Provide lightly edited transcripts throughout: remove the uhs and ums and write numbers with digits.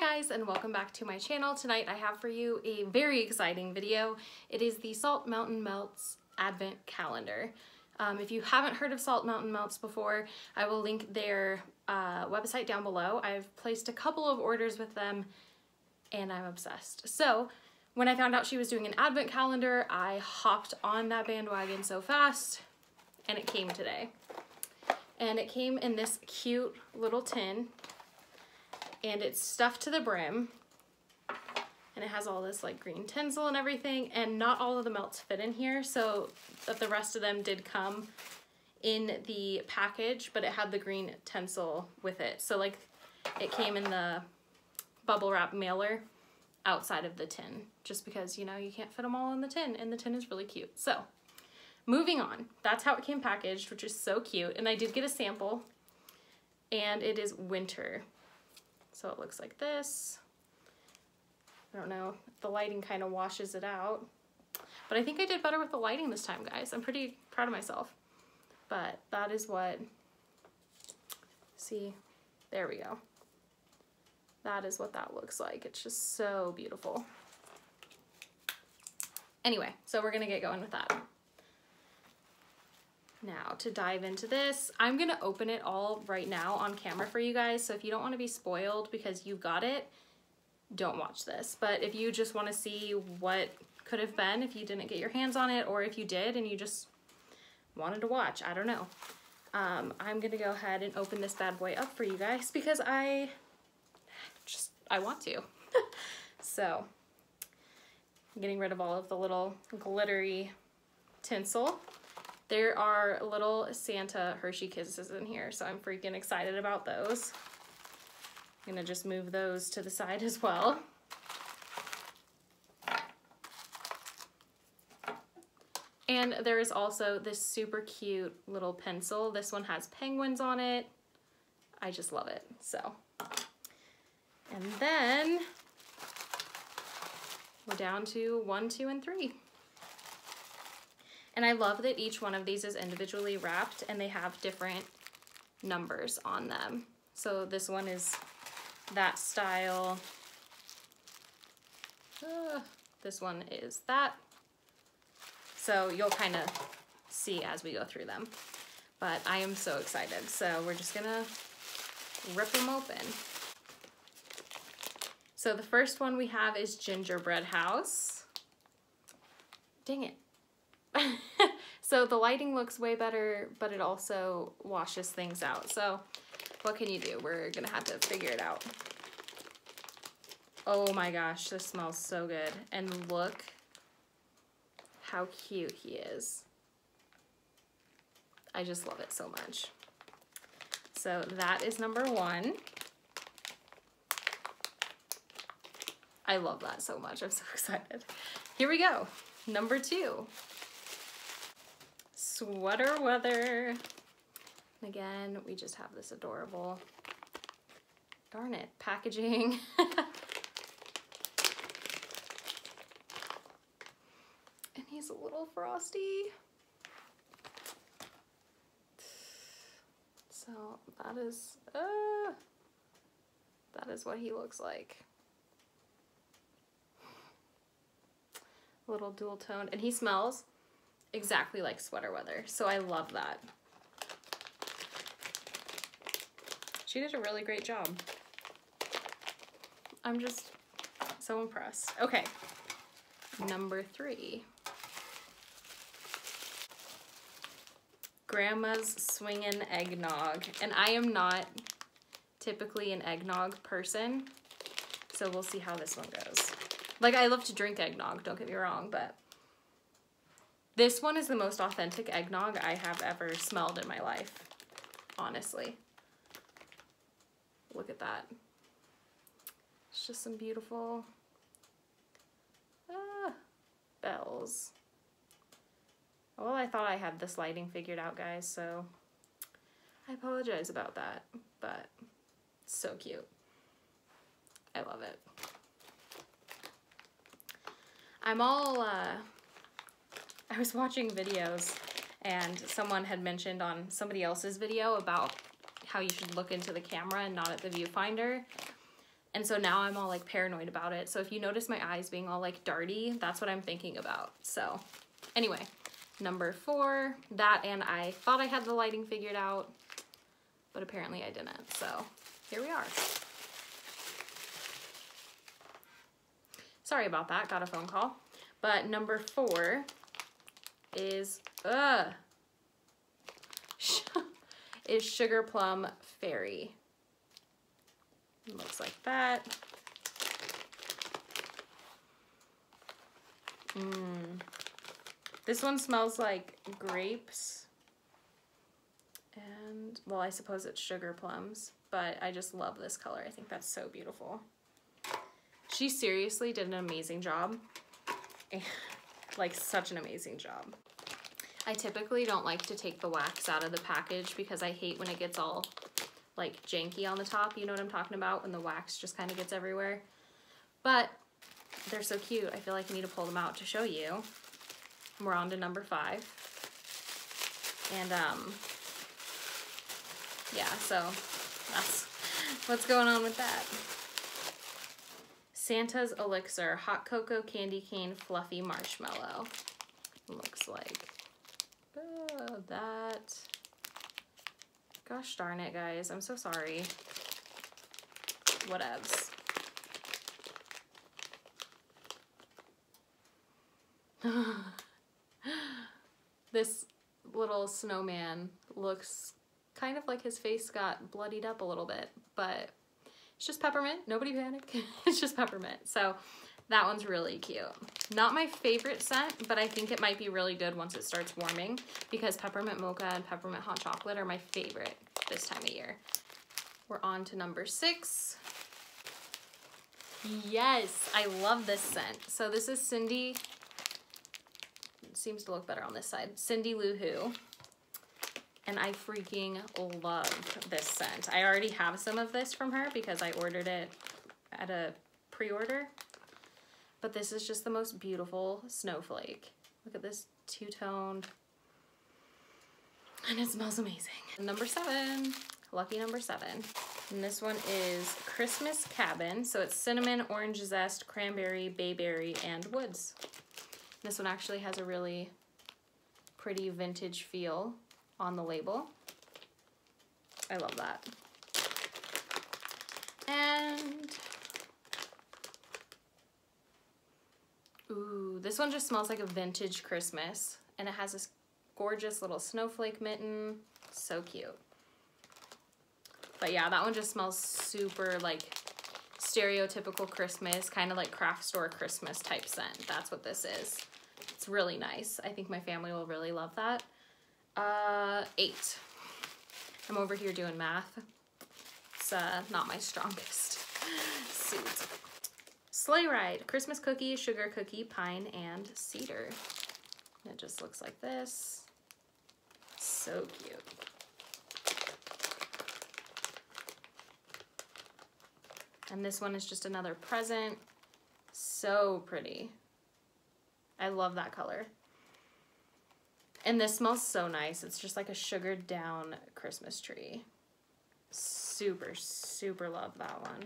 guys, and welcome back to my channel. Tonight I have for you a very exciting video. It is the Salt Mountain Melts Advent Calendar. If you haven't heard of Salt Mountain Melts before, I will link their website down below. I've placed a couple of orders with them and I'm obsessed. So when I found out she was doing an advent calendar, I hopped on that bandwagon so fast, and it came today. And it came in this cute little tin, and it's stuffed to the brim, and it has all this like green tinsel and everything, and not all of the melts fit in here, so that the rest of them did come in the package, but it had the green tinsel with it. So like it came in the bubble wrap mailer outside of the tin, just because, you know, you can't fit them all in the tin, and the tin is really cute. So moving on, that's how it came packaged, which is so cute. And I did get a sample, and it is winter. So it looks like this. I don't know, the lighting kind of washes it out, but I think I did better with the lighting this time, guys. I'm pretty proud of myself. But that is what, see, there we go. That is what that looks like. It's just so beautiful. Anyway, so we're gonna get going with that. Now, to dive into this, I'm gonna open it all right now on camera for you guys, so if you don't wanna be spoiled because you got it, don't watch this. But if you just wanna see what could have been if you didn't get your hands on it, or if you did and you just wanted to watch, I don't know. I'm gonna go ahead and open this bad boy up for you guys because I want to. So, I'm getting rid of all of the little glittery tinsel. There are little Santa Hershey Kisses in here, so I'm freaking excited about those. I'm gonna just move those to the side as well. And there is also this super cute little pencil. This one has penguins on it. I just love it, so. And then we're down to 1, 2, and 3. And I love that each one of these is individually wrapped and they have different numbers on them. So this one is that style. This one is that. So you'll kind of see as we go through them. But I am so excited. So we're just gonna rip them open. So the first one we have is Gingerbread House. Dang it. So the lighting looks way better, but it also washes things out. So what can you do? We're gonna have to figure it out. Oh my gosh, this smells so good. And look how cute he is. I just love it so much. So that is number 1. I love that so much. I'm so excited. Here we go. Number 2. Sweater Weather. And again, we just have this adorable, darn it, packaging. And he's a little frosty. So that is what he looks like. Little dual toned, and he smells exactly like Sweater Weather, so I love that. She did a really great job. I'm just so impressed. Okay, number 3. Grandma's Swingin' Eggnog, and I am not typically an eggnog person, so we'll see how this one goes. Like, I love to drink eggnog, don't get me wrong, but this one is the most authentic eggnog I have ever smelled in my life, honestly. Look at that. It's just some beautiful bells. Well, I thought I had this lighting figured out, guys, so I apologize about that, but it's so cute. I love it. I was watching videos and someone had mentioned on somebody else's video about how you should look into the camera and not at the viewfinder. And so now I'm all like paranoid about it. So if you notice my eyes being all like darty, that's what I'm thinking about. So anyway, number 4, that, and I thought I had the lighting figured out, but apparently I didn't. So here we are. Sorry about that, got a phone call. But number 4 is, is Sugar Plum Fairy. It looks like that. This one smells like grapes. And, well, I suppose it's sugar plums, but I just love this color. I think that's so beautiful. She seriously did an amazing job. Like, such an amazing job. I typically don't like to take the wax out of the package because I hate when it gets all like janky on the top. You know what I'm talking about, when the wax just kind of gets everywhere. But they're so cute. I feel like I need to pull them out to show you. We're on to number 5. And yeah, so that's what's going on with that. Santa's Elixir Hot Cocoa Candy Cane Fluffy Marshmallow. Looks like that. Gosh darn it, guys. I'm so sorry. Whatevs. This little snowman looks kind of like his face got bloodied up a little bit, but it's just peppermint. Nobody panic. It's just peppermint. So that one's really cute. Not my favorite scent, but I think it might be really good once it starts warming because peppermint mocha and peppermint hot chocolate are my favorite this time of year. We're on to number 6. Yes, I love this scent. So this is Cindy. It seems to look better on this side. Cindy Lou Who. And I freaking love this scent. I already have some of this from her because I ordered it at a pre-order. But this is just the most beautiful snowflake. Look at this two-toned. And it smells amazing. Number 7, lucky number 7. And this one is Christmas Cabin. So it's cinnamon, orange zest, cranberry, bayberry, and woods. This one actually has a really pretty vintage feel on the label. I love that. And ooh, this one just smells like a vintage Christmas, and it has this gorgeous little snowflake mitten. So cute. But yeah, that one just smells super like stereotypical Christmas, kind of like craft store Christmas type scent. That's what this is. It's really nice. I think my family will really love that. 8. I'm over here doing math. It's not my strongest suit. Sleigh Ride, Christmas cookie, sugar cookie, pine, and cedar. And it just looks like this. So cute. And this one is just another present. So pretty. I love that color. And this smells so nice. It's just like a sugared down Christmas tree. Super, super love that one.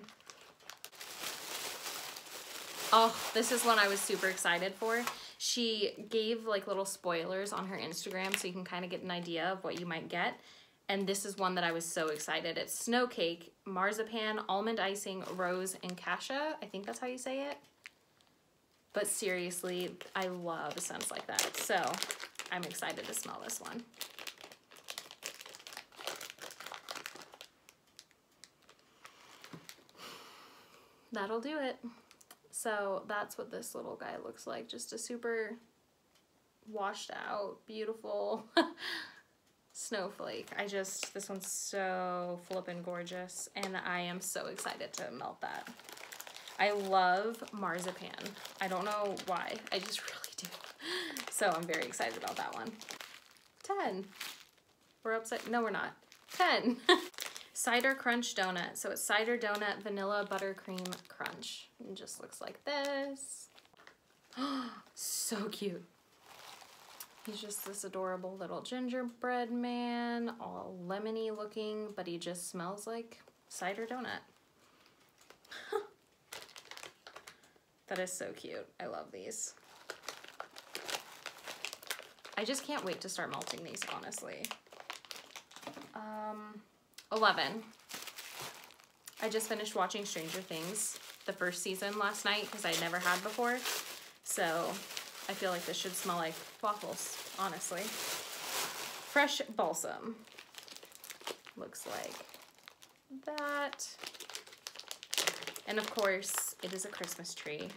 Oh, this is one I was super excited for. She gave like little spoilers on her Instagram so you can kind of get an idea of what you might get. And this is one that I was so excited. It's snow cake, marzipan, almond icing, rose, and cassia. I think that's how you say it. But seriously, I love scents like that. So I'm excited to smell this one. That'll do it. So that's what this little guy looks like. Just a super washed out, beautiful snowflake. This one's so flippin' gorgeous, and I am so excited to melt that. I love marzipan. I don't know why, I just really do. So I'm very excited about that one. 10. We're upside, no we're not. 10. Cider Crunch Donut. So it's cider donut, vanilla buttercream crunch. It just looks like this. So cute. He's just this adorable little gingerbread man, all lemony looking, but he just smells like cider donut. That is so cute. I love these. I just can't wait to start melting these, honestly. 11. I just finished watching Stranger Things, the first season, last night because I never had before. So I feel like this should smell like waffles, honestly. Fresh balsam. Looks like that. And of course, it is a Christmas tree.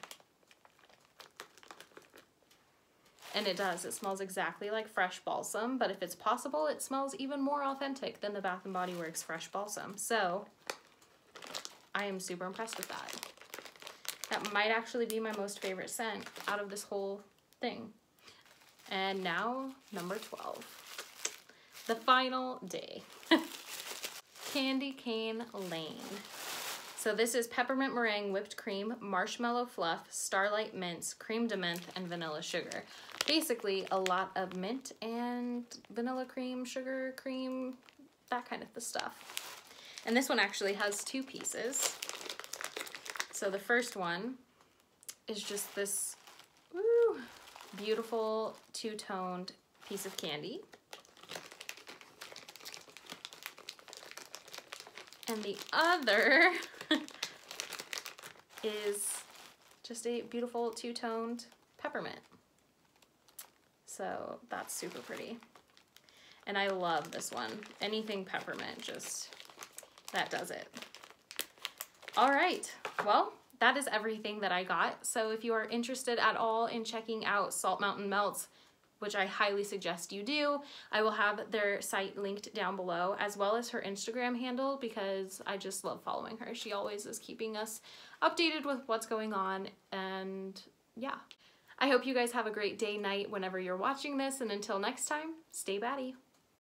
And it does, it smells exactly like fresh balsam, but if it's possible, it smells even more authentic than the Bath & Body Works fresh balsam. So I am super impressed with that. That might actually be my most favorite scent out of this whole thing. And now, number 12. The final day. Candy Cane Lane. So this is peppermint meringue, whipped cream, marshmallow fluff, starlight mints, creme de menthe, and vanilla sugar. Basically a lot of mint and vanilla cream, sugar cream, that kind of the stuff. And this one actually has 2 pieces. So the first one is just this beautiful 2-toned piece of candy. And the other is just a beautiful 2-toned peppermint. So that's super pretty. And I love this one. Anything peppermint, just, that does it. All right, well, that is everything that I got. So if you are interested at all in checking out Salt Mountain Melts, which I highly suggest you do, I will have their site linked down below, as well as her Instagram handle, because I just love following her. She always is keeping us updated with what's going on, and yeah. I hope you guys have a great day, night, whenever you're watching this, and until next time, stay batty.